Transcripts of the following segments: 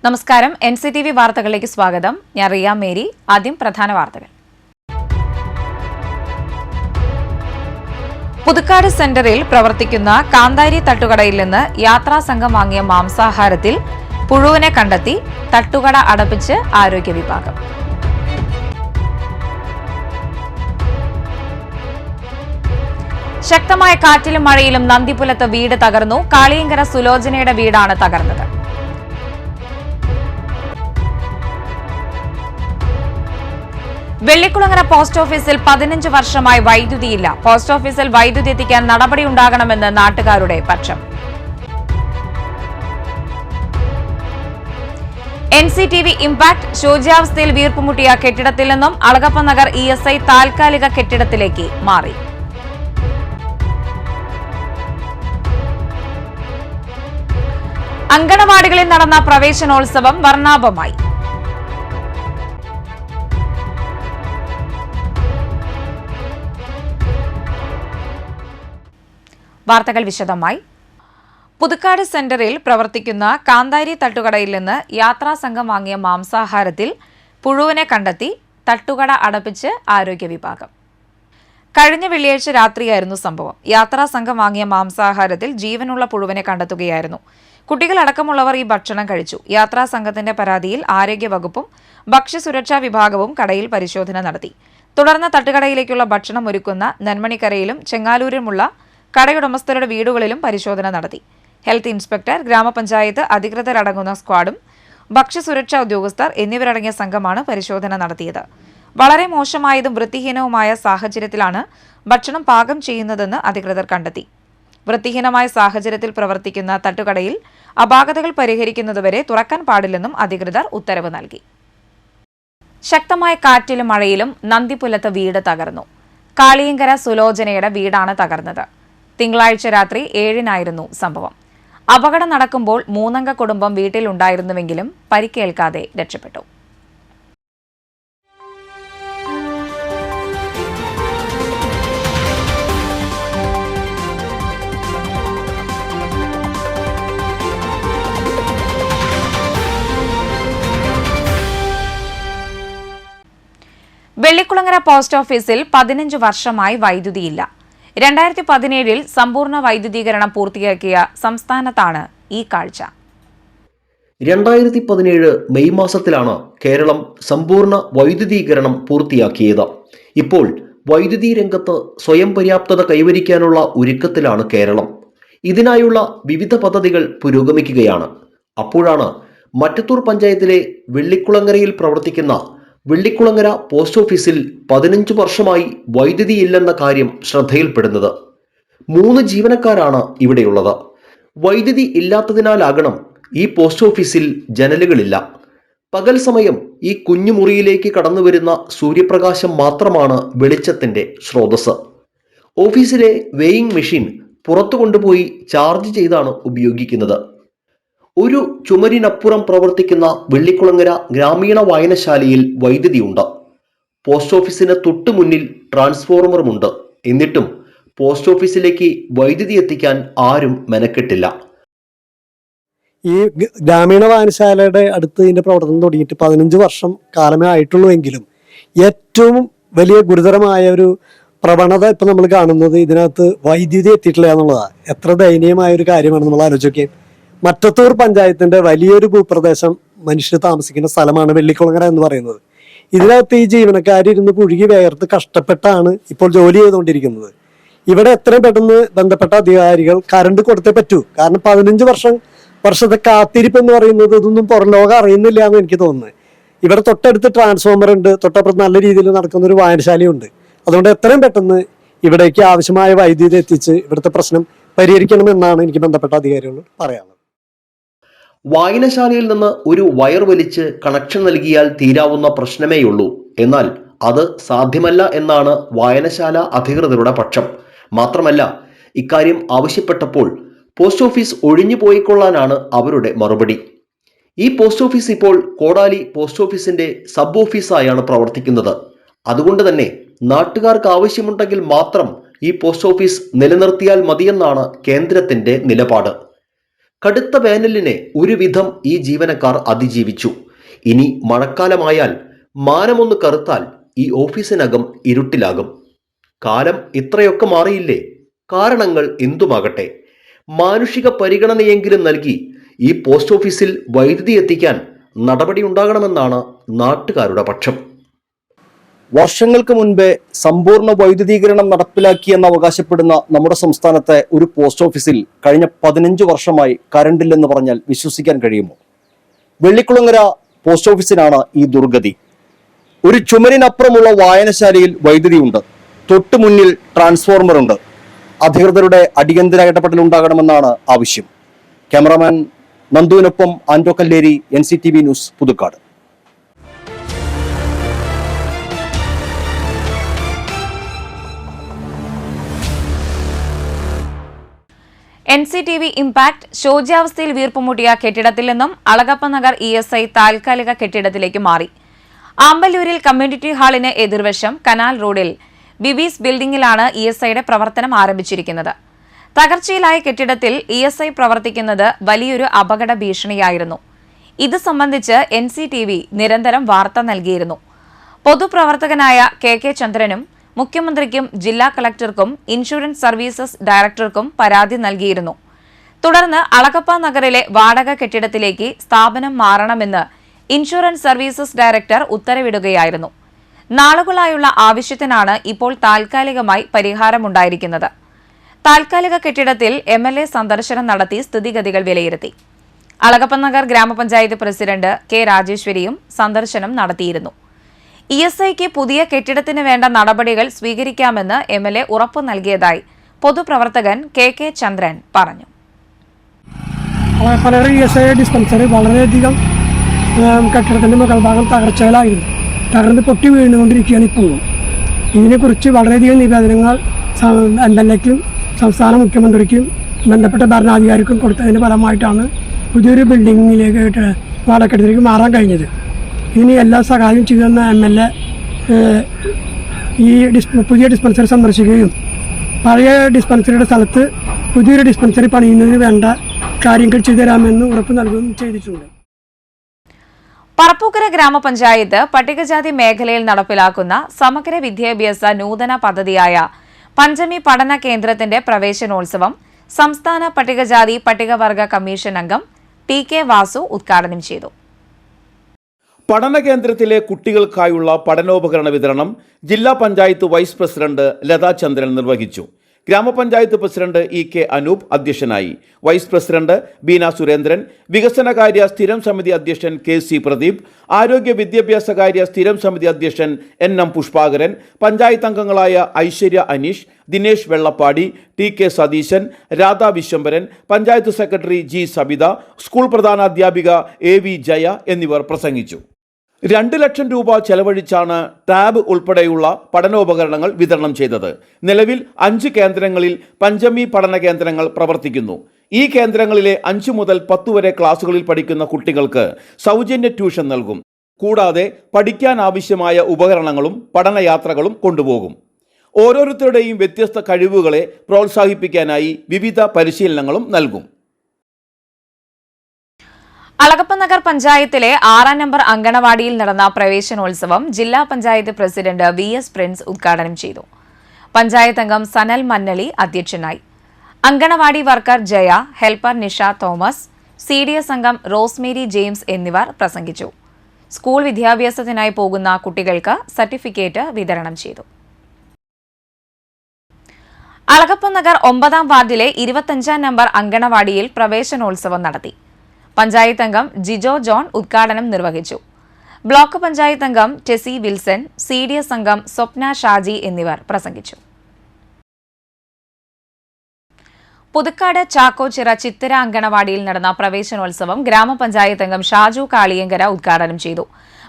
നമസ്കാരം. NCTV വാർത്തകളിലേക്ക് സ്വാഗതം. ഞാൻ റിയ മേരി. ആദ്യം പ്രധാന വാർത്തകൾ. പുതുക്കാട് സെന്ററിൽ പ്രവർത്തിക്കുന്ന കാന്താരി തട്ടുകടയിൽ നിന്ന് യാത്രാ സംഘം വാങ്ങിയ മാംസാഹാരത്തിൽ പുഴുവിനെ കണ്ടെത്തി. തട്ടുകട അടപ്പിച്ച് ആരോഗ്യ വിഭാഗം. ശക്തമായ കാറ്റിലും മഴയിലും നന്ദിപുലത്ത് വീട് തകർന്നു. കാളിയങ്കര സുലോചനയുടെ വീടാണ് തകർന്നത്. വെള്ളിക്കുളങ്ങര പോസ്റ്റ് ഓഫീസിൽ 15 വർഷമായി വൈദ്യുതിയില്ല. പോസ്റ്റ് ഓഫീസിൽ വൈദ്യുതി എത്തിക്കാൻ നടപടിയുണ്ടാകണമെന്ന് നാട്ടുകാരുടെ പക്ഷം. NCTV ഇംപാക്ട് ശോച്യാവസ്ഥയിൽ വീർപ്പുമുട്ടിയ കെട്ടിടത്തിൽ നിന്നും അളഗപ്പ നഗർ ESI താൽക്കാലിക കെട്ടിടത്തിലേക്ക് മാറി. അങ്കണവാടികളിൽ നടന്ന പ്രവേശനോത്സവം വർണ്ണാഭമായി. വാർത്തകൾ വിശദമായി. പുതുക്കാട് സെന്ററിൽ പ്രവർത്തിക്കുന്ന കാന്താരി തട്ടുകടയിൽ നിന്ന് യാത്രാ സംഘം വാങ്ങിയ മാംസാഹാരത്തിൽ പുഴുവിനെ കണ്ടെത്തി. തട്ടുകട അടപ്പിച്ച് ആരോഗ്യ വിഭാഗം. കഴിഞ്ഞ വെള്ളിയാഴ്ച രാത്രിയായിരുന്നു സംഭവം. യാത്രാ സംഘം വാങ്ങിയ മാംസാഹാരത്തിൽ ജീവനുള്ള പുഴുവിനെ കണ്ടെത്തുകയായിരുന്നു. കുട്ടികളടക്കമുള്ളവർ ഈ ഭക്ഷണം കഴിച്ചു. യാത്രാ സംഘത്തിന്റെ പരാതിയിൽ ആരോഗ്യവകുപ്പും ഭക്ഷ്യസുരക്ഷാ വിഭാഗവും കടയിൽ പരിശോധന നടത്തി. തുടർന്ന് തട്ടുകടയിലേക്കുള്ള ഭക്ഷണം ഒരുക്കുന്ന നെന്മണിക്കരയിലും ചെങ്ങാലൂരിലുമുള്ള കടയുടമസ്ഥരുടെ വീടുകളിലും പരിശോധന നടത്തി. ഹെൽത്ത് ഇൻസ്പെക്ടർ, ഗ്രാമപഞ്ചായത്ത് അധികൃതരടങ്ങുന്ന സ്ക്വാഡും ഭക്ഷ്യസുരക്ഷാ ഉദ്യോഗസ്ഥർ എന്നിവരടങ്ങിയ സംഘമാണ് പരിശോധന നടത്തിയത്. വളരെ മോശമായതും വൃത്തിഹീനവുമായ സാഹചര്യത്തിലാണ് ഭക്ഷണം പാകം ചെയ്യുന്നതെന്ന് അധികൃതർ കണ്ടെത്തി. വൃത്തിഹീനമായ സാഹചര്യത്തിൽ പ്രവർത്തിക്കുന്ന തട്ടുകടയിൽ അപാകതകൾ പരിഹരിക്കുന്നതുവരെ തുറക്കാൻ പാടില്ലെന്നും അധികൃതർ ഉത്തരവ് നൽകി. ശക്തമായ കാറ്റിലും മഴയിലും നന്ദിപുലത്ത് വീട് തകർന്നു. കാളിയങ്കര സുലോചനയുടെ വീടാണ് തകർന്നത്. തിങ്കളാഴ്ച രാത്രി 7-നായിരുന്നു സംഭവം. അപകടം നടക്കുമ്പോൾ 3-അംഗ കുടുംബം വീട്ടിലുണ്ടായിരുന്നുവെങ്കിലും പരിക്കേൽക്കാതെ രക്ഷപ്പെട്ടു. വെള്ളിക്കുളങ്ങര പോസ്റ്റ് ഓഫീസിൽ 15 വർഷമായി വൈദ്യുതിയില്ല. 2017 സമ്പൂർണ്ണ വൈദ്യുതീകരണം പൂർത്തിയാക്കിയ സംസ്ഥാനത്താണ് ഈ കാഴ്ച. 2017 മെയ് മാസത്തിലാണ് കേരളം സമ്പൂർണ്ണ വൈദ്യുതീകരണം പൂർത്തിയാക്കിയത്. ഇപ്പോൾ വൈദ്യുതി രംഗത്ത് സ്വയം പര്യാപ്തത കൈവരിക്കാനുള്ള ഒരുക്കത്തിലാണ് കേരളം. ഇതിനായുള്ള വിവിധ പദ്ധതികൾ പുരോഗമിക്കുകയാണ്. അപ്പോഴാണ് മറ്റത്തൂർ പഞ്ചായത്തിലെ വെള്ളിക്കുളങ്ങരയിൽ പ്രവർത്തിക്കുന്ന വെള്ളിക്കുളങ്ങര പോസ്റ്റ് ഓഫീസിൽ 15 വർഷമായി വൈദ്യുതിയില്ലെന്ന കാര്യം ശ്രദ്ധയിൽപ്പെടുന്നത്. 3 ജീവനക്കാരാണ് ഇവിടെയുള്ളത്. വൈദ്യുതി ഇല്ലാത്തതിനാലാകണം ഈ പോസ്റ്റ് ഓഫീസിൽ ജനലുകളില്ല. പകൽ സമയം ഈ കുഞ്ഞു മുറിയിലേക്ക് കടന്നുവരുന്ന സൂര്യപ്രകാശം മാത്രമാണ് വെളിച്ചത്തിന്റെ സ്രോതസ്. ഓഫീസിലെ വെയിങ് മെഷീൻ പുറത്തു കൊണ്ടുപോയി ചാർജ് ചെയ്താണ് ഉപയോഗിക്കുന്നത്. ഒരു ചുമരിനപ്പുറം പ്രവർത്തിക്കുന്ന വെള്ളിക്കുളങ്ങര ഗ്രാമീണ വായനശാലയിൽ വൈദ്യുതിയുണ്ട്. പോസ്റ്റ് ഓഫീസിന് തൊട്ടു മുന്നിൽ ട്രാൻസ്ഫോർമറുമുണ്ട്. എന്നിട്ടും പോസ്റ്റ് ഓഫീസിലേക്ക് വൈദ്യുതി എത്തിക്കാൻ ആരും മെനക്കെട്ടില്ല. ഈ ഗ്രാമീണ വായനശാലയുടെ അടുത്ത് ഇതിന്റെ പ്രവർത്തനം തുടങ്ങിയിട്ട് 15 വർഷം കാലമേ ആയിട്ടുള്ളൂ. എങ്കിലും ഏറ്റവും വലിയ ഗുരുതരമായ ഒരു പ്രവണത ഇപ്പം നമ്മൾ കാണുന്നത് ഇതിനകത്ത് വൈദ്യുതി എത്തിയിട്ടില്ല എന്നുള്ളതാണ്. എത്ര ദയനീയമായ ഒരു കാര്യമാണ് നമ്മൾ ആലോചിക്കുക. മറ്റത്തൂർ പഞ്ചായത്തിന്റെ വലിയൊരു ഭൂപ്രദേശം മനുഷ്യർ താമസിക്കുന്ന സ്ഥലമാണ് വെള്ളിക്കുളങ്ങര എന്ന് പറയുന്നത്. ഇതിനകത്ത് ഈ ജീവനക്കാരിരുന്ന് പുഴുകി വേർത്ത് കഷ്ടപ്പെട്ടാണ് ഇപ്പോൾ ജോലി ചെയ്തുകൊണ്ടിരിക്കുന്നത്. ഇവിടെ എത്രയും പെട്ടെന്ന് ബന്ധപ്പെട്ട അധികാരികൾ കറണ്ട് കൊടുത്തേ പറ്റൂ. കാരണം 15 വർഷത്തെ കാത്തിരിപ്പ് എന്ന് പറയുന്നത് ഇതൊന്നും പുറം ലോകം അറിയുന്നില്ല എന്ന് എനിക്ക് തോന്നുന്നത്. ഇവിടെ തൊട്ടടുത്ത് ട്രാൻസ്ഫോമർ ഉണ്ട്, തൊട്ടപ്പുറത്ത് നല്ല രീതിയിൽ നടക്കുന്ന ഒരു വായനശാലയുണ്ട്. അതുകൊണ്ട് എത്രയും പെട്ടെന്ന് ഇവിടേക്ക് ആവശ്യമായ വൈദ്യുതി എത്തിച്ച് ഇവിടുത്തെ പ്രശ്നം പരിഹരിക്കണമെന്നാണ് എനിക്ക് ബന്ധപ്പെട്ട അധികാരികളോട് പറയാനുള്ളത്. വായനശാലയിൽ നിന്ന് ഒരു വയർ വലിച്ച് കണക്ഷൻ നൽകിയാൽ തീരാവുന്ന പ്രശ്നമേയുള്ളൂ. എന്നാൽ അത് സാധ്യമല്ല എന്നാണ് വായനശാല അധികൃതരുടെ പക്ഷം. മാത്രമല്ല, ഇക്കാര്യം ആവശ്യപ്പെട്ടപ്പോൾ പോസ്റ്റ് ഓഫീസ് ഒഴിഞ്ഞു പോയിക്കൊള്ളാനാണ് അവരുടെ മറുപടി. ഈ പോസ്റ്റ് ഓഫീസ് ഇപ്പോൾ കോടാലി പോസ്റ്റ് ഓഫീസിന്റെ സബ് ഓഫീസായാണ് പ്രവർത്തിക്കുന്നത്. അതുകൊണ്ട് തന്നെ നാട്ടുകാർക്ക് ആവശ്യമുണ്ടെങ്കിൽ മാത്രം ഈ പോസ്റ്റ് ഓഫീസ് നിലനിർത്തിയാൽ മതിയെന്നാണ് കേന്ദ്രത്തിന്റെ നിലപാട്. കടുത്ത വേനലിനെ ഒരുവിധം ഈ ജീവനക്കാർ അതിജീവിച്ചു. ഇനി മഴക്കാലമായാൽ മാനമൊന്ന് കറുത്താൽ ഈ ഓഫീസിനകം ഇരുട്ടിലാകും. കാലം ഇത്രയൊക്കെ മാറിയില്ലേ? കാരണങ്ങൾ എന്തുമാകട്ടെ, മാനുഷിക പരിഗണനയെങ്കിലും നൽകി ഈ പോസ്റ്റ് ഓഫീസിൽ വൈദ്യുതി എത്തിക്കാൻ നടപടി ഉണ്ടാകണമെന്നാണ് നാട്ടുകാരുടെ പക്ഷം. വർഷങ്ങൾക്ക് മുൻപേ സമ്പൂർണ്ണ വൈദ്യുതീകരണം നടപ്പിലാക്കിയെന്ന് അവകാശപ്പെടുന്ന നമ്മുടെ സംസ്ഥാനത്തെ ഒരു പോസ്റ്റ് ഓഫീസിൽ കഴിഞ്ഞ 15 വർഷമായി കരണ്ടില്ലെന്ന് പറഞ്ഞാൽ വിശ്വസിക്കാൻ കഴിയുമോ? വെള്ളിക്കുളങ്ങര പോസ്റ്റ് ഓഫീസിനാണ് ഈ ദുർഗതി. ഒരു ചുമരിനപ്പുറമുള്ള വായനശാലയിൽ വൈദ്യുതിയുണ്ട്, തൊട്ടു മുന്നിൽ ട്രാൻസ്ഫോർമർ ഉണ്ട്. അധികൃതരുടെ അടിയന്തര ഇടപെടൽ ഉണ്ടാകണമെന്നാണ് ആവശ്യം. ക്യാമറാമാൻ നന്ദുവിനൊപ്പം Ando Kalleri, NCTV news, Puthukkad. NCTV impact ശോച്യാവസ്ഥയിൽ വീർപ്പുമുട്ടിയ കെട്ടിടത്തിൽ നിന്നും അളഗപ്പ നഗർ ESI താൽക്കാലിക കെട്ടിടത്തിലേക്ക് മാറി. ആമ്പല്ലൂരിൽ കമ്മ്യൂണിറ്റി ഹാളിന് എതിർവശം കനാൽ റോഡിൽ ബിബീസ് ബിൽഡിംഗിലാണ് ESIയുടെ പ്രവർത്തനം ആരംഭിച്ചിരിക്കുന്നത്. തകർച്ചയിലായ കെട്ടിടത്തിൽ ESI പ്രവർത്തിക്കുന്നത് വലിയൊരു അപകട ഭീഷണിയായിരുന്നു. ഇത് സംബന്ധിച്ച് NCTV നിരന്തരം വാർത്ത നൽകിയിരുന്നു. പൊതുപ്രവർത്തകനായ KK ചന്ദ്രനും മുഖ്യമന്ത്രിക്കും ജില്ലാ കളക്ടർക്കും ഇൻഷുറൻസ് സർവീസസ് ഡയറക്ടർക്കും പരാതി നൽകിയിരുന്നു. തുടർന്ന് അളഗപ്പ നഗറിലെ വാടക കെട്ടിടത്തിലേക്ക് സ്ഥാപനം മാറണമെന്ന് ഇൻഷുറൻസ് സർവീസസ് ഡയറക്ടർ ഉത്തരവിടുകയായിരുന്നു. നാളുകളായുള്ള ആവശ്യത്തിനാണ് ഇപ്പോൾ താൽക്കാലികമായി പരിഹാരമുണ്ടായിരിക്കുന്നത്. താൽക്കാലിക കെട്ടിടത്തിൽ MLA സന്ദർശനം നടത്തി സ്ഥിതിഗതികൾ വിലയിരുത്തി. അളഗപ്പ നഗർ ഗ്രാമപഞ്ചായത്ത് പ്രസിഡന്റ് K രാജേശ്വരിയും സന്ദർശനം നടത്തിയിരുന്നു. ESIക്ക് പുതിയ കെട്ടിടത്തിന് വേണ്ട നടപടികൾ സ്വീകരിക്കാമെന്ന് MLA ഉറപ്പു നൽകിയതായി പൊതുപ്രവർത്തകൻ KK ചന്ദ്രൻ പറഞ്ഞു. ESI ഡിസ്പെൻസറി വളരെയധികം കെട്ടിടത്തിന്റെ മുകൾ ഭാഗം തകർച്ചകളായിരുന്നു, തകർന്ന് പൊട്ടി വീണുകൊണ്ടിരിക്കുകയാണ് ഇപ്പോഴും. ഇതിനെക്കുറിച്ച് വളരെയധികം നിവേദനങ്ങൾ MLAക്കും സംസ്ഥാന മുഖ്യമന്ത്രിക്കും ബന്ധപ്പെട്ട ഭരണാധികാരിക്കും കൊടുത്തതിന് ഫലമായിട്ടാണ് പുതിയൊരു ബിൽഡിങ്ങിലേക്ക് വാടകക്കെട്ടിലേക്ക് മാറാൻ കഴിഞ്ഞത്. ഇതിന് എല്ലാ സഹായവും ചെയ്തെന്ന MLA ഈ പുതിയ ഡിസ്പെൻസറി സന്ദർശിക്കുകയും പഴയ ഡിസ്പെൻസറിയുടെ സ്ഥലത്ത് പുതിയൊരു ഡിസ്പെൻസറി പണിയുന്നതിന് വേണ്ട കാര്യങ്ങൾ ചെയ്തു തരാമെന്ന് ഉറപ്പ് നൽകുകയും ചെയ്തിട്ടുണ്ട്. പറപ്പൂക്കര ഗ്രാമപഞ്ചായത്ത് പട്ടികജാതി മേഖലയിൽ നടപ്പിലാക്കുന്ന സമഗ്ര വിദ്യാഭ്യാസ നൂതന പദ്ധതിയായ പഞ്ചമി പഠന കേന്ദ്രത്തിന്റെ പ്രവേശനോത്സവം സംസ്ഥാന പട്ടികജാതി പട്ടികവർഗ കമ്മീഷൻ അംഗം TK വാസു ഉദ്ഘാടനം ചെയ്തു. പഠന കേന്ദ്രത്തിലെ കുട്ടികൾക്കായുള്ള പഠനോപകരണ വിതരണം ജില്ലാ പഞ്ചായത്ത് വൈസ് പ്രസിഡന്റ് ലതാ ചന്ദ്രൻ നിർവഹിച്ചു. ഗ്രാമപഞ്ചായത്ത് പ്രസിഡന്റ് EK അനൂപ് അധ്യക്ഷനായി. വൈസ് പ്രസിഡന്റ് ബീന സുരേന്ദ്രൻ, വികസനകാര്യ സ്ഥിരം സമിതി അധ്യക്ഷൻ KC പ്രദീപ്, ആരോഗ്യ വിദ്യാഭ്യാസകാര്യ സ്ഥിരം സമിതി അധ്യക്ഷൻ NM പുഷ്പാകരൻ, പഞ്ചായത്ത് അംഗങ്ങളായ Aishwarya Aneesh, Dinesh Vellappadi, TK Satheeshan, Radha Vishwambharan, panchayat secretary G Sabitha, school പ്രധാനാധ്യാപിക AV ജയ എന്നിവർ പ്രസംഗിച്ചു. 2 ലക്ഷം രൂപ ചെലവഴിച്ചാണ് ടാബ് ഉൾപ്പെടെയുള്ള പഠനോപകരണങ്ങൾ വിതരണം ചെയ്തത്. നിലവിൽ 5 കേന്ദ്രങ്ങളിൽ പഞ്ചമി പഠന കേന്ദ്രങ്ങൾ പ്രവർത്തിക്കുന്നു. ഈ കേന്ദ്രങ്ങളിലെ 5 മുതൽ 10 വരെ ക്ലാസുകളിൽ പഠിക്കുന്ന കുട്ടികൾക്ക് സൗജന്യ ട്യൂഷൻ നൽകും. കൂടാതെ പഠിക്കാൻ ആവശ്യമായ ഉപകരണങ്ങളും പഠനയാത്രകളും കൊണ്ടുപോകും. ഓരോരുത്തരുടെയും വ്യത്യസ്ത കഴിവുകളെ പ്രോത്സാഹിപ്പിക്കാനായി വിവിധ പരിശീലനങ്ങളും നൽകും. അളഗപ്പ നഗർ പഞ്ചായത്തിലെ 6-ാം നമ്പർ അങ്കണവാടിയിൽ നടന്ന പ്രവേശനോത്സവം ജില്ലാ പഞ്ചായത്ത് പ്രസിഡന്റ് VS പ്രിൻസ് ഉദ്ഘാടനം ചെയ്തു. പഞ്ചായത്ത് അംഗം സനൽ മന്നളി അധ്യക്ഷനായി. Anganwadi worker Jaya, helper Nisha Thomas, CDS അംഗം റോസ്മേരി ജെയിംസ് എന്നിവർ പ്രസംഗിച്ചു. സ്കൂൾ വിദ്യാഭ്യാസത്തിനായി പോകുന്ന കുട്ടികൾക്ക് സർട്ടിഫിക്കറ്റ് വിതരണം ചെയ്തു. അളഗപ്പ നഗർ 9-ാം വാർഡിലെ 25-ാം നമ്പർ അങ്കണവാടിയിൽ പ്രവേശനോത്സവം നടത്തി. പഞ്ചായത്ത് അംഗം ജിജോ ജോൺ ഉദ്ഘാടനം നിർവഹിച്ചു. ബ്ലോക്ക് പഞ്ചായത്ത് അംഗം ടെസി വിൽസൺ, CDS അംഗം സ്വപ്ന ഷാജി എന്നിവർ പ്രസംഗിച്ചു. പുതുക്കാട് ചാക്കോച്ചിറ ചിത്തിര അങ്കണവാടിയിൽ നടന്ന പ്രവേശനോത്സവം ഗ്രാമപഞ്ചായത്ത് അംഗം ഷാജു കാളിയങ്കര ഉദ്ഘാടനം ചെയ്തു.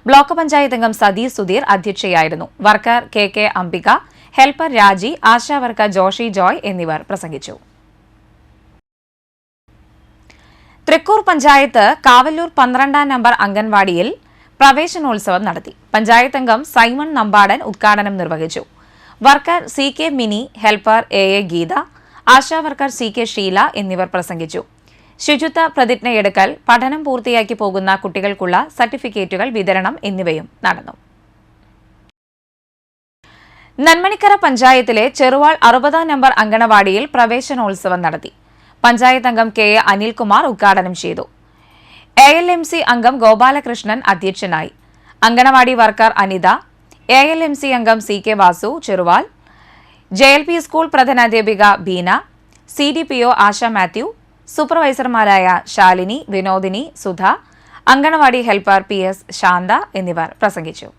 ബ്ലോക്ക് പഞ്ചായത്ത് അംഗം സതീഷ് സുധീർ അധ്യക്ഷയായിരുന്നു. Worker KK Ambika, helper Raji, Asha worker Joshi Joy എന്നിവർ പ്രസംഗിച്ചു. തൃക്കൂർ പഞ്ചായത്ത് കാവല്ലൂർ 12-ാം നമ്പർ അംഗൻവാടിയിൽ പ്രവേശനോത്സവം നടത്തി. പഞ്ചായത്ത് അംഗം സൈമൺ നമ്പാടൻ ഉദ്ഘാടനം നിർവഹിച്ചു. Worker CK Mini, helper AA Geetha, Asha worker CK Sheela എന്നിവർ പ്രസംഗിച്ചു. ശുചിത്വ പ്രതിജ്ഞയെടുക്കൽ, പഠനം പൂർത്തിയാക്കി പോകുന്ന കുട്ടികൾക്കുള്ള സർട്ടിഫിക്കറ്റുകൾ വിതരണം എന്നിവയും നടന്നു. നന്മണിക്കര പഞ്ചായത്തിലെ ചെറുവാൾ 60 നമ്പർ അങ്കണവാടിയിൽ പ്രവേശനോത്സവം നടത്തി. പഞ്ചായത്ത് അംഗം കെ എ അനിൽകുമാർ ഉദ്ഘാടനം ചെയ്തു. ALMC അംഗം ഗോപാലകൃഷ്ണൻ അധ്യക്ഷനായി. അങ്കണവാടി വർക്കർ അനിത, ALMC അംഗം CK Vasu Cheruval, JLP school പ്രധാനാധ്യാപിക ബീന, CDPO ആശ മാത്യു, സൂപ്പർവൈസർമാരായ ശാലിനി, വിനോദിനി, സുധ, അങ്കണവാടി ഹെൽപ്പർ PS ശാന്ത എന്നിവർ പ്രസംഗിച്ചു.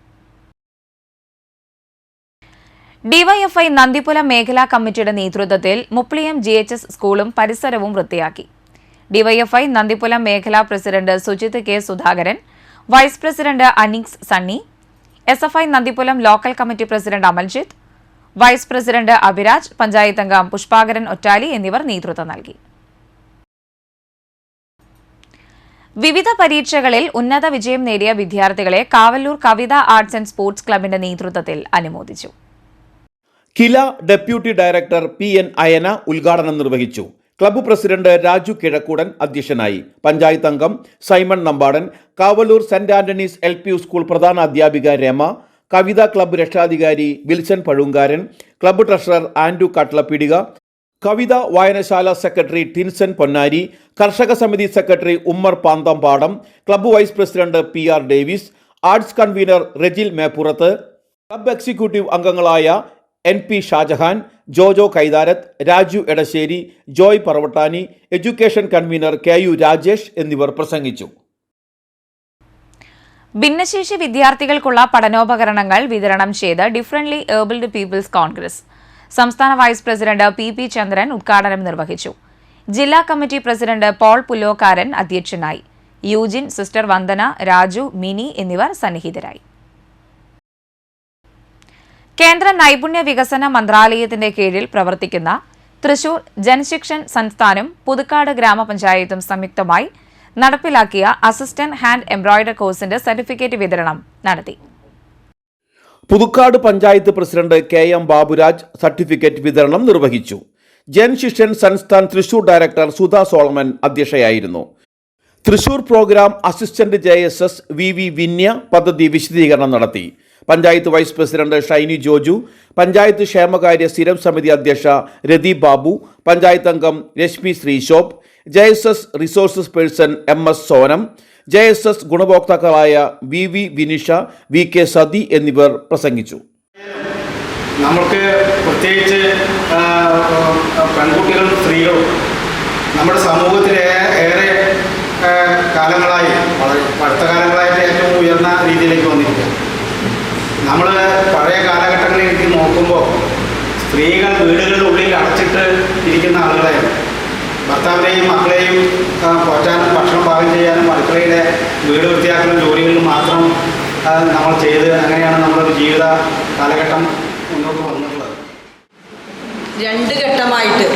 ഡിവൈഎഫ്ഐ നന്ദിപുലം മേഖലാ കമ്മിറ്റിയുടെ നേതൃത്വത്തിൽ മുപ്ലിയം GHS സ്കൂളും പരിസരവും വൃത്തിയാക്കി. ഡിവൈഎഫ്ഐ നന്ദിപുലം മേഖലാ president Sujith K Sudhakaran, vice president Anix Sunny, SFI Nandipulam local committee president Amaljith, vice president Abhiraj, panchayat അംഗം പുഷ്പാകരൻ ഒറ്റാലി എന്നിവർ നേതൃത്വം നൽകി. വിവിധ പരീക്ഷകളിൽ ഉന്നത വിജയം നേടിയ വിദ്യാർത്ഥികളെ Kavallur Kavitha arts and sports ക്ലബിന്റെ നേതൃത്വത്തിൽ അനുമോദിച്ചു. KILA deputy director PN Ayana ഉദ്ഘാടനം നിർവഹിച്ചു. ക്ലബ്ബ് പ്രസിഡന്റ് രാജു കിഴക്കൂടൻ അധ്യക്ഷനായി. പഞ്ചായത്ത് അംഗം Simon Nampadan, Kavallur Saint Antony's LP school പ്രധാന അധ്യാപിക രമ, കവിതാ ക്ലബ്ബ് രക്ഷാധികാരി വിൽസൺ പഴുങ്കാരൻ, ക്ലബ്ബ് ട്രഷറർ ആൻഡു കട്ലപ്പിടിക, കവിത വായനശാല സെക്രട്ടറി ടിൻസൺ പൊന്നാരി, കർഷക സമിതി secretary Ummer Panthampadam, club vice president PR Davis, arts convener Rejil Meppurath, club executive അംഗങ്ങളായ NP Shajahan, Jojo Kaitharath, Raju Edassery, Joy Paravattani, education convener KU Rajesh എന്നിവർ പ്രസംഗിച്ചു. ഭിന്നശേഷി വിദ്യാർത്ഥികൾക്കുള്ള പഠനോപകരണങ്ങൾ വിതരണം ചെയ്ത് ഡിഫറൻറ്റ്ലി ഏബിൾഡ് പീപ്പിൾസ് കോൺഗ്രസ് സംസ്ഥാന വൈസ് പ്രസിഡന്റ് PP ചന്ദ്രൻ ഉദ്ഘാടനം നിർവഹിച്ചു. ജില്ലാ കമ്മിറ്റി പ്രസിഡന്റ് പോൾ പുല്ലോക്കാരൻ അധ്യക്ഷനായി. യൂജിൻ, സിസ്റ്റർ വന്ദന, രാജു, മിനി എന്നിവർ സന്നിഹിതരായി. കേന്ദ്ര നൈപുണ്യ വികസന മന്ത്രാലയത്തിന്റെ കീഴിൽ പ്രവർത്തിക്കുന്ന തൃശൂർ ജൻശിക്ഷൻ സംസ്ഥാനും പുതുക്കാട് ഗ്രാമപഞ്ചായത്തും സംയുക്തമായി നടപ്പിലാക്കിയ അസിസ്റ്റന്റ് ഹാൻഡ് എംബ്രോയിഡറി കോഴ്സിന്റെ സർട്ടിഫിക്കറ്റ് വിതരണം നടത്തി. Puthukkad panchayat president KM Baburaj certificate വിതരണം നിർവഹിച്ചു. ജൻശിക്ഷൻ സംസ്ഥാൻ തൃശൂർ ഡയറക്ടർ സുധ സോളമൻ അധ്യക്ഷയായിരുന്നു. Thrissur programme assistant JSS VV Vinya പദ്ധതി വിശദീകരണം നടത്തി. പഞ്ചായത്ത് വൈസ് പ്രസിഡന്റ് ഷൈനി ജോജു, പഞ്ചായത്ത് ക്ഷേമകാര്യ സ്ഥിരം സമിതി അധ്യക്ഷ രതി ബാബു, പഞ്ചായത്ത് അംഗം Rashmi Sreeshobh, JSS resources person MS Sonam, JSS ഗുണഭോക്താക്കളായ VV വിനിഷ, VK സതി എന്നിവർ പ്രസംഗിച്ചു. നമ്മൾക്ക് പ്രത്യേകിച്ച് പെൺകുട്ടികളും സ്ത്രീകളും നമ്മുടെ സമൂഹത്തിൽ ഏറെ കാലങ്ങളായി, വളരെ അടുത്ത കാലങ്ങളായിട്ട് ഏറ്റവും ഉയർന്ന രീതിയിലേക്ക് വന്നിരിക്കുക. നമ്മൾ പഴയ കാലഘട്ടങ്ങളിലേക്ക് നോക്കുമ്പോൾ സ്ത്രീകൾ വീടുകളുടെ ഉള്ളിൽ അടച്ചിട്ട് ഇരിക്കുന്ന ആളുകളായിരുന്നു. ഭർത്താവിനെയും മക്കളെയും പോറ്റാനും ഭക്ഷണം പാകം ചെയ്യാനും അടുക്കളയിലെ വീട് വൃത്തിയാക്കലും ജോലികളിൽ മാത്രം നമ്മൾ ചെയ്ത് അങ്ങനെയാണ് നമ്മളൊരു ജീവിത കാലഘട്ടം മുന്നോട്ട് വന്നിട്ടുള്ളത്. 2 ഘട്ടമായിട്ട്,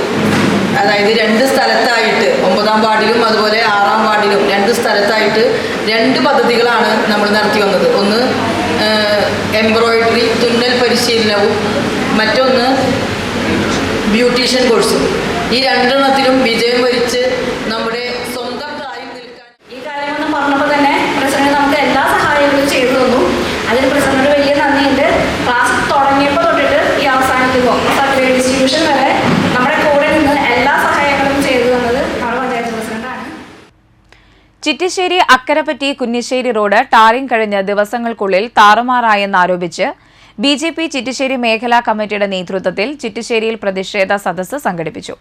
അതായത് 2 സ്ഥലത്തായിട്ട്, 9ാം വാർഡിലും അതുപോലെ 6ാം വാർഡിലും 2 സ്ഥലത്തായിട്ട് 2 പദ്ധതികളാണ് നമ്മൾ നടത്തി വന്നത്. ഒന്ന് എംബ്രോയിഡറി തുന്നൽ പരിശീലനവും മറ്റൊന്ന് ബ്യൂട്ടീഷ്യൻ കോഴ്സും. ഈ 2 വിജയം വരിച്ച് നമ്മുടെ സ്വന്തം കാര്യം നിൽക്കാൻ ഈ കാര്യമെന്ന് പറഞ്ഞപ്പോൾ തന്നെ പ്രസിഡന്റ് നമുക്ക് എല്ലാ സഹായങ്ങളും ചെയ്തു തന്നു. അതിന് പ്രസിഡന്റ് വലിയ നന്ദിയുണ്ട്. ക്ലാസ് തുടങ്ങിയപ്പോൾ തൊട്ടിട്ട് ഈ അവസാനിക്കുമ്പോൾ സർട്ടിഫിക്കറ്റ് ഡിസ്ട്രിബ്യൂഷൻ വരെ നമ്മുടെ കൂടെ നിന്ന് എല്ലാ സഹായങ്ങളും ചെയ്തു തന്നത് നമ്മുടെ പഞ്ചായത്ത് പ്രസിഡന്റാണ്. ചിറ്റിശ്ശേരി അക്കരപ്പറ്റി കുന്നിശ്ശേരി റോഡ് ടാറിംഗ് കഴിഞ്ഞ ദിവസങ്ങൾക്കുള്ളിൽ താറുമാറായെന്നാരോപിച്ച് BJP ചിറ്റിശ്ശേരി മേഖലാ കമ്മിറ്റിയുടെ നേതൃത്വത്തിൽ ചിറ്റിശ്ശേരിയിൽ പ്രതിഷേധ സദസ്സ് സംഘടിപ്പിച്ചു.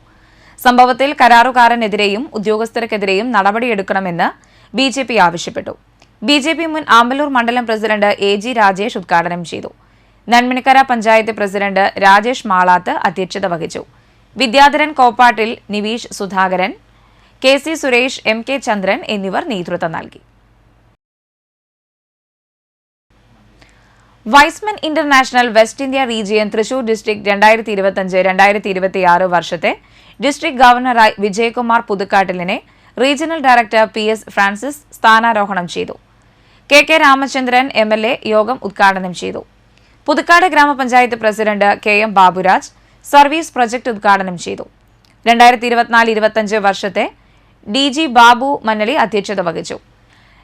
സംഭവത്തിൽ കരാറുകാരനെതിരെയും ഉദ്യോഗസ്ഥർക്കെതിരെയും നടപടിയെടുക്കണമെന്ന് BJP ആവശ്യപ്പെട്ടു. BJP മുൻ ആമ്പലൂർ മണ്ഡലം പ്രസിഡന്റ് AG രാജേഷ് ഉദ്ഘാടനം ചെയ്തു. നന്മണിക്കര പഞ്ചായത്ത് പ്രസിഡന്റ് രാജേഷ് മാളാത്ത് അധ്യക്ഷത വഹിച്ചു. വിദ്യാധരൻ കോപ്പാട്ടിൽ, നിവീഷ് സുധാകരൻ, KC സുരേഷ്, MK ചന്ദ്രൻ എന്നിവർ നേതൃത്വം നൽകി. Y's Men International West India Region Thrissur district 2025-2026 വർഷത്തെ ഡിസ്ട്രിക്ട് ഗവർണറായി വിജയകുമാർ പുതുക്കാട്ടിലിനെ റീജിയണൽ ഡയറക്ടർ PS ഫ്രാൻസിസ് സ്ഥാനാരോഹണം ചെയ്തു. KK രാമചന്ദ്രൻ MLA യോഗം ഉദ്ഘാടനം ചെയ്തു. Puthukkad gramapanchayat president KM Baburaj service project ഉദ്ഘാടനം ചെയ്തു. 2024-25 വർഷത്തെ DG ബാബു മന്നലി അധ്യക്ഷത വഹിച്ചു.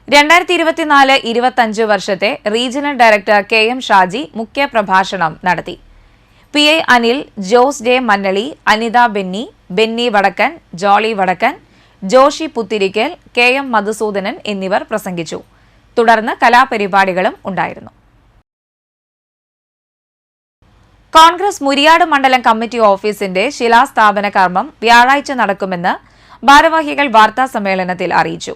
2024-25 വർഷത്തെ റീജിയണൽ ഡയറക്ടർ KM ഷാജി മുഖ്യ പ്രഭാഷണം നടത്തി. PI അനിൽ, ജോസ് ജെ മന്നലി, അനിത ബെന്നി വടക്കൻ, ജോളി വടക്കൻ, ജോഷി പുത്തിരിക്കൽ, KM മധുസൂദനൻ എന്നിവർ പ്രസംഗിച്ചു. തുടർന്ന് കലാപരിപാടികളും ഉണ്ടായിരുന്നു. കോൺഗ്രസ് മുരിയാട് മണ്ഡലം കമ്മിറ്റി ഓഫീസിന്റെ ശിലാസ്ഥാപന കർമ്മം വ്യാഴാഴ്ച നടക്കുമെന്ന് ഭാരവാഹികൾ വാർത്താ സമ്മേളനത്തിൽ അറിയിച്ചു.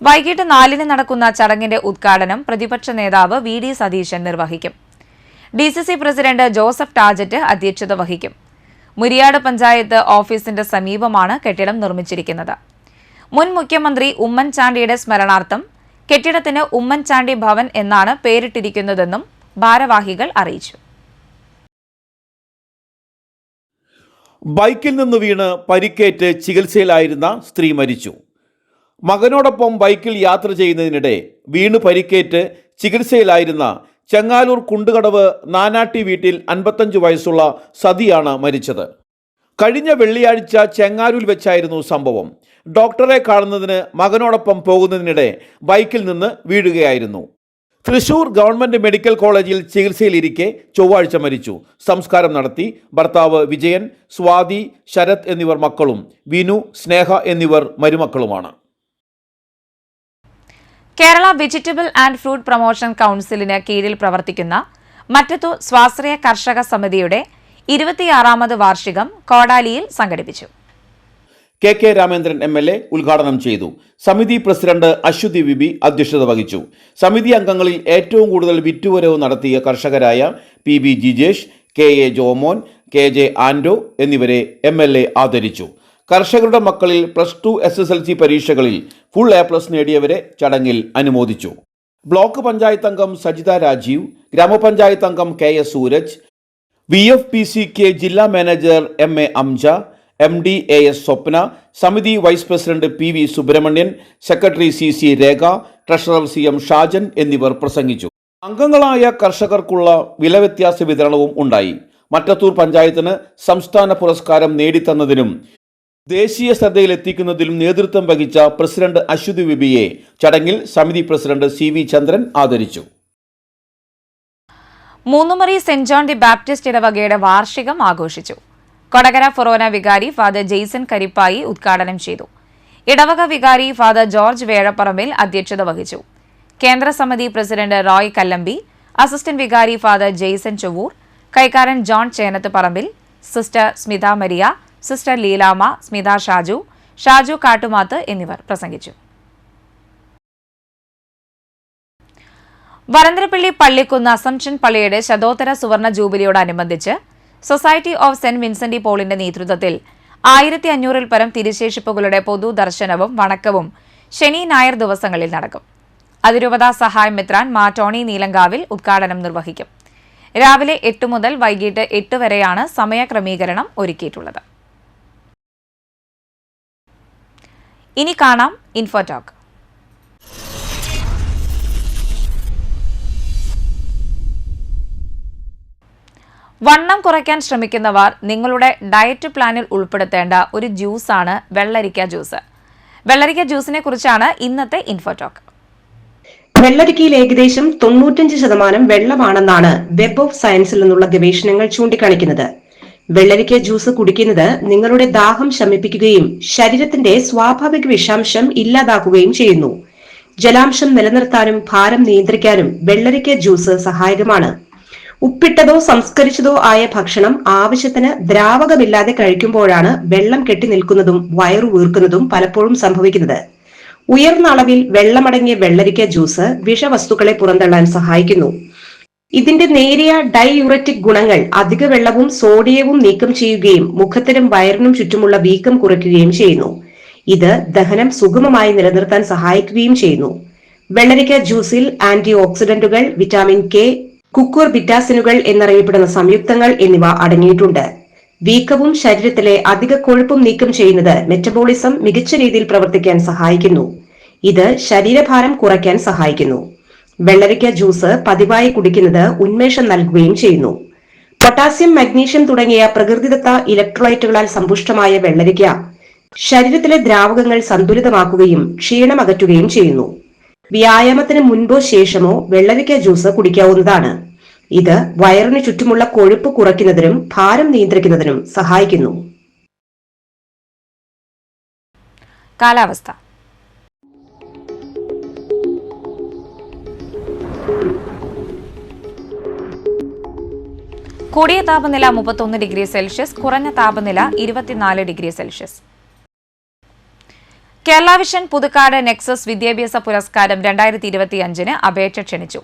വൈകിട്ട് 4-ന് നടക്കുന്ന ചടങ്ങിന്റെ ഉദ്ഘാടനം പ്രതിപക്ഷ നേതാവ് VD സതീശൻ നിർവഹിക്കും. DCC പ്രസിഡന്റ് ജോസഫ് ടാജറ്റ് അധ്യക്ഷത വഹിക്കും. മുരിയാട് പഞ്ചായത്ത് ഓഫീസിന്റെ സമീപമാണ് കെട്ടിടം നിർമ്മിച്ചിരിക്കുന്നത്. മുൻ മുഖ്യമന്ത്രി ഉമ്മൻചാണ്ടിയുടെ സ്മരണാർത്ഥം കെട്ടിടത്തിന് ഉമ്മൻചാണ്ടി ഭവൻ എന്നാണ് പേരിട്ടിരിക്കുന്നതെന്നും ഭാരവാഹികൾ അറിയിച്ചു. ബൈക്കിൽ നിന്ന് വീണ് പരിക്കേറ്റ് ചികിത്സയിലായിരുന്ന സ്ത്രീ മരിച്ചു. മകനോടൊപ്പം ബൈക്കിൽ യാത്ര ചെയ്യുന്നതിനിടെ വീണ് പരിക്കേറ്റ് ചികിത്സയിലായിരുന്ന ചെങ്ങാലൂർ കുണ്ടുകടവ് നാനാട്ടി വീട്ടിൽ 55 വയസ്സുള്ള സതിയാണ് മരിച്ചത്. കഴിഞ്ഞ വെള്ളിയാഴ്ച ചെങ്ങാലൂരിൽ വെച്ചായിരുന്നു സംഭവം. ഡോക്ടറെ കാണുന്നതിന് മകനോടൊപ്പം പോകുന്നതിനിടെ ബൈക്കിൽ നിന്ന് വീഴുകയായിരുന്നു. തൃശൂർ ഗവൺമെന്റ് മെഡിക്കൽ കോളേജിൽ ചികിത്സയിലിരിക്കെ ചൊവ്വാഴ്ച മരിച്ചു. സംസ്കാരം നടത്തി. ഭർത്താവ് വിജയൻ, സ്വാതി, ശരത് എന്നിവർ മക്കളും വിനു, സ്നേഹ എന്നിവർ മരുമക്കളുമാണ്. Kerala vegetable and fruit promotion കൌൺസിലിന് കീഴിൽ പ്രവർത്തിക്കുന്ന മറ്റത്തൂർ സ്വാശ്രയ കർഷക സമിതിയുടെ 26ാമത് വാർഷികം കോടാലിയിൽ സംഘടിപ്പിച്ചു. KK രാമേന്ദ്രൻ MLA ഉദ്ഘാടനം ചെയ്തു. സമിതി പ്രസിഡന്റ് അശ്വതി വിബി അധ്യക്ഷത വഹിച്ചു. സമിതി അംഗങ്ങളിൽ ഏറ്റവും കൂടുതൽ വിറ്റുവരവ് നടത്തിയ കർഷകരായ PB Jijesh, KA Jomon, KJ ആൻഡോ എന്നിവരെ MLA ആദരിച്ചു. കർഷകരുടെ മക്കളിൽ +2 SSLC പരീക്ഷകളിൽ ഫുൾ A+ നേടിയവരെ ചടങ്ങിൽ അനുമോദിച്ചു. ബ്ലോക്ക് പഞ്ചായത്ത് അംഗം സജിത രാജീവ്, ഗ്രാമപഞ്ചായത്ത് അംഗം KS സൂരജ്, VFPCK ജില്ലാ manager MA Amja, MD AS Swapna, സമിതി vice president PV Subramanian, secretary CC Rekha, treasurer CM Shajan എന്നിവർ പ്രസംഗിച്ചു. അംഗങ്ങളായ കർഷകർക്കുള്ള വിലവ്യത്യാസ വിതരണവും ഉണ്ടായി. മറ്റത്തൂർ പഞ്ചായത്തിന് സംസ്ഥാന പുരസ്കാരം നേടിത്തന്നതിനും ദേശീയ ശ്രദ്ധയിലെത്തിക്കുന്നതിലും നേതൃത്വം വഹിച്ച പ്രസിഡന്റ് അശ്വതി വിബിയെ ചടങ്ങിൽ സമിതി പ്രസിഡന്റ് CV ചന്ദ്രൻ ആദരിച്ചു. മൂന്നുമറി സെന്റ് ജോൺ ദി ബാപ്റ്റിസ്റ്റ് ഇടവകയുടെ വാർഷികം ആഘോഷിച്ചു. കൊടകര ഫൊറോന വികാരി ഫാദർ ജെയ്സൺ കരിപ്പായി ഉദ്ഘാടനം ചെയ്തു. ഇടവക വികാരി ഫാദർ ജോർജ് വേഴപ്പറമ്പിൽ അധ്യക്ഷത വഹിച്ചു. കേന്ദ്ര സമിതി president Roy Kallambi, assistant vicar father Jaison Chowwoor, കൈക്കാരൻ ജോൺ ചേനത്ത് പറമ്പിൽ, സിസ്റ്റർ സ്മിത മരിയ, സിസ്റ്റർ ലീലാമ, സ്മിത ഷാജു കാട്ടുമാത്ത് എന്നിവർ പ്രസംഗിച്ചു. വരന്തരപ്പള്ളി പള്ളിക്കുന്ന് അസംഷൻ പള്ളിയുടെ ശതോത്തര സുവർണ ജൂബിലിയോടനുബന്ധിച്ച് സൊസൈറ്റി ഓഫ് സെന്റ് വിൻസെന്റ് പോളിന്റെ നേതൃത്വത്തിൽ 1500-ൽ പരം തിരുശേഷിപ്പുകളുടെ പൊതുദർശനവും വണക്കവും ശനി ഞായർ ദിവസങ്ങളിൽ നടക്കും. അതിരൂപതാ സഹായ മെത്രാൻ മാ ടോണി നീലങ്കാവിൽ ഉദ്ഘാടനം നിർവഹിക്കും. രാവിലെ 8 മുതൽ വൈകിട്ട് 8 വരെയാണ് സമയക്രമീകരണം ഒരുക്കിയിട്ടുള്ളത്. ഇനി കാണാം ഇൻഫോടോക്ക്. വണ്ണം കുറയ്ക്കാൻ ശ്രമിക്കുന്നവർ നിങ്ങളുടെ ഡയറ്റ് പ്ലാനിൽ ഉൾപ്പെടുത്തേണ്ട ഒരു ജ്യൂസാണ് വെള്ളരിക്ക ജ്യൂസ്. വെള്ളരിക്ക ജ്യൂസിനെ കുറിച്ചാണ് ഇന്നത്തെ ഇൻഫോടോക്ക്. വെള്ളരിക്കയിൽ ഏകദേശം 95% വെള്ളമാണെന്നാണ് വെബ് ഓഫ് സയൻസിൽ നിന്നുള്ള ഗവേഷണങ്ങൾ ചൂണ്ടിക്കാണിക്കുന്നത്. വെള്ളരിക്ക ജ്യൂസ് കുടിക്കുന്നത് നിങ്ങളുടെ ദാഹം ശമിപ്പിക്കുകയും ശരീരത്തിന്റെ സ്വാഭാവിക വിഷാംശം ഇല്ലാതാക്കുകയും ചെയ്യുന്നു. ജലാംശം നിലനിർത്താനും ഭാരം നിയന്ത്രിക്കാനും വെള്ളരിക്ക ജ്യൂസ് സഹായകമാണ്. ഉപ്പിട്ടതോ സംസ്കരിച്ചതോ ആയ ഭക്ഷണം ആവശ്യത്തിന് ദ്രാവകമില്ലാതെ കഴിക്കുമ്പോഴാണ് വെള്ളം കെട്ടി നിൽക്കുന്നതും വയറു വീർക്കുന്നതും പലപ്പോഴും സംഭവിക്കുന്നത്. ഉയർന്ന അളവിൽ വെള്ളമടങ്ങിയ വെള്ളരിക്ക ജ്യൂസ് വിഷവസ്തുക്കളെ പുറന്തള്ളാൻ സഹായിക്കുന്നു. ഇതിന്റെ നേരിയ ഡൈയൂററ്റിക് ഗുണങ്ങൾ അധിക വെള്ളവും സോഡിയവും നീക്കം ചെയ്യുകയും മുഖത്തിനും വയറിനും ചുറ്റുമുള്ള വീക്കം കുറയ്ക്കുകയും ചെയ്യുന്നു. ഇത് ദഹനം സുഗമമായി നിലനിർത്താൻ സഹായിക്കുകയും ചെയ്യുന്നു. വെള്ളരിക്ക ജ്യൂസിൽ ആന്റി ഓക്സിഡന്റുകൾ, വിറ്റാമിൻ K, കുക്കുർ ബിറ്റാസിനുകൾ എന്നറിയപ്പെടുന്ന സംയുക്തങ്ങൾ എന്നിവ അടങ്ങിയിട്ടുണ്ട്. വീക്കവും ശരീരത്തിലെ അധിക കൊഴുപ്പും നീക്കം ചെയ്യുന്നത് മെറ്റബോളിസം മികച്ച രീതിയിൽ പ്രവർത്തിക്കാൻ സഹായിക്കുന്നു. ഇത് ശരീരഭാരം കുറയ്ക്കാൻ സഹായിക്കുന്നു. വെള്ളരിക്ക ജ്യൂസ് പതിവായി കുടിക്കുന്നത് ഉന്മേഷം നൽകുകയും ചെയ്യുന്നു. പൊട്ടാസ്യം, മഗ്നീഷ്യം തുടങ്ങിയ പ്രകൃതിദത്ത ഇലക്ട്രോലൈറ്റുകളാൽ സമ്പുഷ്ടമായ വെള്ളരിക്ക ശരീരത്തിലെ ദ്രാവകങ്ങൾ സന്തുലിതമാക്കുകയും ക്ഷീണം അകറ്റുകയും ചെയ്യുന്നു. വ്യായാമത്തിന് മുൻപോ ശേഷമോ വെള്ളരിക്ക ജ്യൂസ് കുടിക്കാവുന്നതാണ്. ഇത് വയറിന് ചുറ്റുമുള്ള കൊഴുപ്പ് കുറയ്ക്കുന്നതിനും ഭാരം നിയന്ത്രിക്കുന്നതിനും സഹായിക്കുന്നു. കാലാവസ്ഥ. കൂടിയ താപനില 31 ഡിഗ്രി സെൽഷ്യസ്, കുറഞ്ഞ താപനില 24 degree Celsius. Kerala vision Puthukkad Nexus വിദ്യാഭ്യാസ പുരസ്കാരം 2025 അപേക്ഷ ക്ഷണിച്ചു.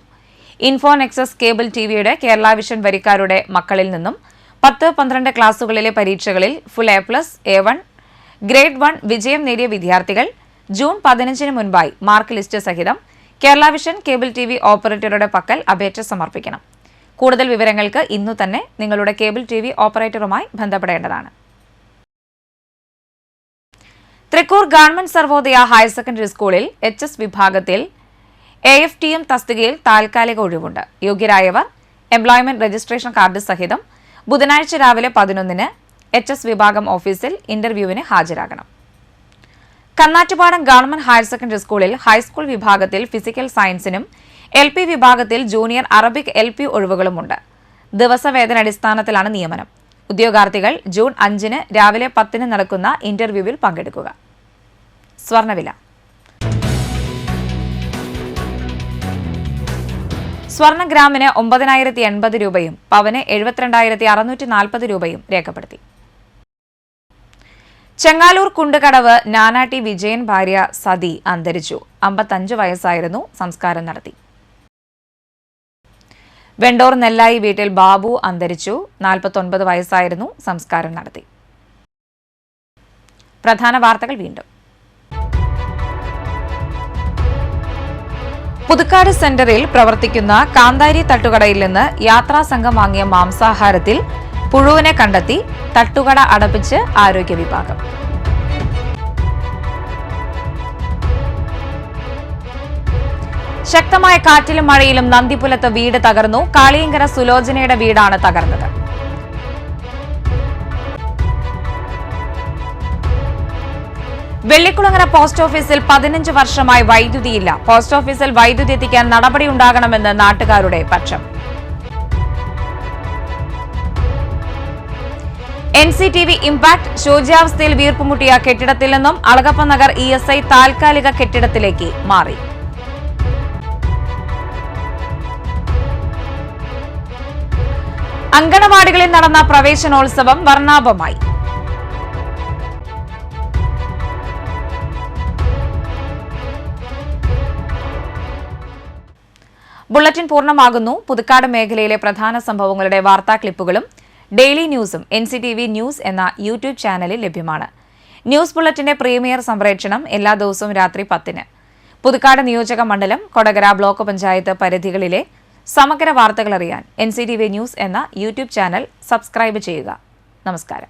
ഇൻഫോ നെക്സസ് കേബിൾ ടിവിയുടെ കേരള വിഷൻ വരിക്കാരുടെ മക്കളിൽ നിന്നും 10-12 ക്ലാസുകളിലെ പരീക്ഷകളിൽ ഫുൾ A+, A1, ഗ്രേഡ് 1 വിജയം നേടിയ വിദ്യാർത്ഥികൾ ജൂൺ 15 മുൻപായി മാർക്ക് ലിസ്റ്റ് സഹിതം കേരള വിഷൻ കേബിൾ ടിവി ഓപ്പറേറ്ററുടെ പക്കൽ അപേക്ഷ സമർപ്പിക്കണം. കൂടുതൽ വിവരങ്ങൾക്ക് ഇന്നു തന്നെ നിങ്ങളുടെ കേബിൾ ടിവി ഓപ്പറേറ്ററുമായി ബന്ധപ്പെടേണ്ടതാണ്. Thrikkur government Sarvodaya higher secondary സ്കൂളിൽ HS വിഭാഗത്തിൽ AFTM തസ്തികയിൽ താൽക്കാലിക ഒഴിവുണ്ട്. യോഗ്യരായവർ എംപ്ലോയ്മെന്റ് രജിസ്ട്രേഷൻ കാർഡ് സഹിതം ബുധനാഴ്ച രാവിലെ 11-ന് HS വിഭാഗം ഓഫീസിൽ ഇന്റർവ്യൂവിന് ഹാജരാകണം. കണ്ണാറ്റുപാടം ഗവൺമെന്റ് ഹയർ സെക്കൻഡറി സ്കൂളിൽ ഹൈസ്കൂൾ വിഭാഗത്തിൽ ഫിസിക്കൽ സയൻസിനും LP വിഭാഗത്തിൽ ജൂനിയർ അറബിക് LP ഒഴിവുകളുമുണ്ട്. ദിവസവേതനടിസ്ഥാനത്തിലാണ് നിയമനം. ഉദ്യോഗാർത്ഥികൾ ജൂൺ 5-ന് രാവിലെ 10-ന് നടക്കുന്ന ഇന്റർവ്യൂവിൽ പങ്കെടുക്കുക. സ്വർണ്ണവില. സ്വർണ്ണ ഗ്രാമിന് 9,080 രൂപയും പവന് 72,640 രൂപയും രേഖപ്പെടുത്തി. ചെങ്ങാലൂർ കുണ്ടുകടവ് നാനാട്ടി വിജയൻ ഭാര്യ സതി അന്തരിച്ചു. 55 വയസ്സായിരുന്നു. സംസ്കാരം നടത്തി. വെണ്ടോർ നെല്ലായി വീട്ടിൽ ബാബു അന്തരിച്ചു. 49 വയസ്സായിരുന്നു. സംസ്കാരം നടത്തി. പ്രധാന വാർത്തകൾ വീണ്ടും. പുതുക്കാട് സെന്ററിൽ പ്രവർത്തിക്കുന്ന കാന്താരി തട്ടുകടയിൽ നിന്ന് യാത്രാ സംഘം വാങ്ങിയ മാംസാഹാരത്തിൽ പുഴുവിനെ കണ്ടെത്തി. തട്ടുകട അടപ്പിച്ച് ആരോഗ്യ വിഭാഗം. ശക്തമായ കാറ്റിലും മഴയിലും നന്ദിപുലത്ത് വീട് തകർന്നു. കാളിയങ്കര സുലോചനയുടെ വീടാണ് തകർന്നത്. വെള്ളിക്കുളങ്ങര പോസ്റ്റ് ഓഫീസിൽ 15 വർഷമായി വൈദ്യുതിയില്ല. പോസ്റ്റ് ഓഫീസിൽ വൈദ്യുതി എത്തിക്കാൻ നടപടിയുണ്ടാകണമെന്ന് നാട്ടുകാരുടെ പക്ഷം. NCTV ഇംപാക്ട് ശോച്യാവസ്ഥയിൽ വീർപ്പുമുട്ടിയ കെട്ടിടത്തിൽ നിന്നും അളഗപ്പ നഗർ ESI താൽക്കാലിക കെട്ടിടത്തിലേക്ക് മാറി. അങ്കണവാടികളിൽ നടന്ന പ്രവേശനോത്സവം വർണ്ണാഭമായി. ബുള്ളറ്റിൻ പൂർണ്ണമാകുന്നു. പുതുക്കാട് മേഖലയിലെ പ്രധാന സംഭവങ്ങളുടെ വാർത്താ ക്ലിപ്പുകളും ഡെയിലി ന്യൂസും NCTV ന്യൂസ് എന്ന യൂട്യൂബ് ചാനലിൽ ലഭ്യമാണ്. ന്യൂസ് ബുള്ളറ്റിന്റെ പ്രീമിയർ സംപ്രേഷണം എല്ലാ ദിവസവും രാത്രി 10-ന്. പുതുക്കാട് നിയോജക മണ്ഡലം, കൊടകര ബ്ലോക്ക് പഞ്ചായത്ത് പരിധികളിലെ സമഗ്ര വാർത്തകൾ അറിയാൻ NCTV ന്യൂസ് എന്ന യൂട്യൂബ് ചാനൽ സബ്സ്ക്രൈബ് ചെയ്യുക. നമസ്കാരം.